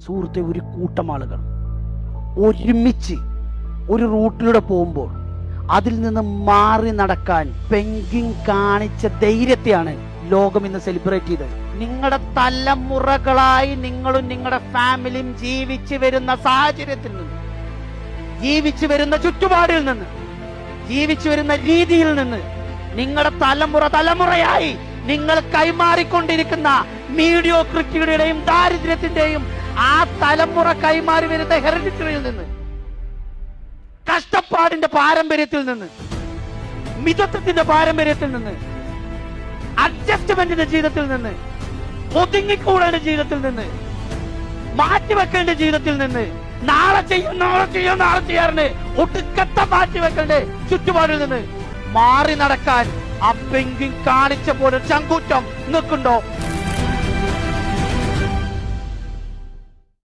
സുഹൃത്തെ, ഒരു കൂട്ടം ആളുകൾ ഒരുമിച്ച് ഒരു റൂട്ടിലൂടെ പോകുമ്പോൾ അതിൽ നിന്ന് മാറി നടക്കാൻ പെൻഗ്വിൻ കാണിച്ച ധൈര്യത്തെയാണ് ലോകം ഇന്ന് സെലിബ്രേറ്റ് ചെയ്തത്. നിങ്ങളുടെ തലമുറകളായി നിങ്ങളും നിങ്ങളുടെ ഫാമിലിയും ജീവിച്ചു വരുന്ന സാഹചര്യത്തിൽ നിന്ന്, ജീവിച്ചു വരുന്ന ചുറ്റുപാടിൽ നിന്ന്, ജീവിച്ചു വരുന്ന രീതിയിൽ നിന്ന്, നിങ്ങളുടെ തലമുറയായി നിങ്ങൾ കൈമാറിക്കൊണ്ടിരിക്കുന്ന മീഡിയോക്രിറ്റിയുടെയും ദാരിദ്ര്യത്തിന്റെയും ആ തലമുറ കൈമാറി വരുന്ന ഹെറിഡിറ്ററിയിൽ നിന്ന്, കഷ്ടപ്പാടിന്റെ പാരമ്പര്യത്തിൽ നിന്ന്, മിതത്വത്തിന്റെ പാരമ്പര്യത്തിൽ നിന്ന്, അഡ്ജസ്റ്റ്മെന്റിന്റെ ജീവിതത്തിൽ നിന്ന്, ഒതുങ്ങിക്കൂടേണ്ട ജീവിതത്തിൽ നിന്ന്, മാറ്റിവെക്കേണ്ട ജീവിതത്തിൽ നിന്ന്, നാളെ ചെയ്യാറിന് ഒടുക്കത്തെ മാറ്റിവെക്കേണ്ട ചുറ്റുപാടിൽ നിന്ന് മാറി നടക്കാൻ ആ പെൻഗ്വിൻ കാണിച്ച പോലെ ചങ്കൂറ്റം നിൽക്കുന്നുണ്ടോ?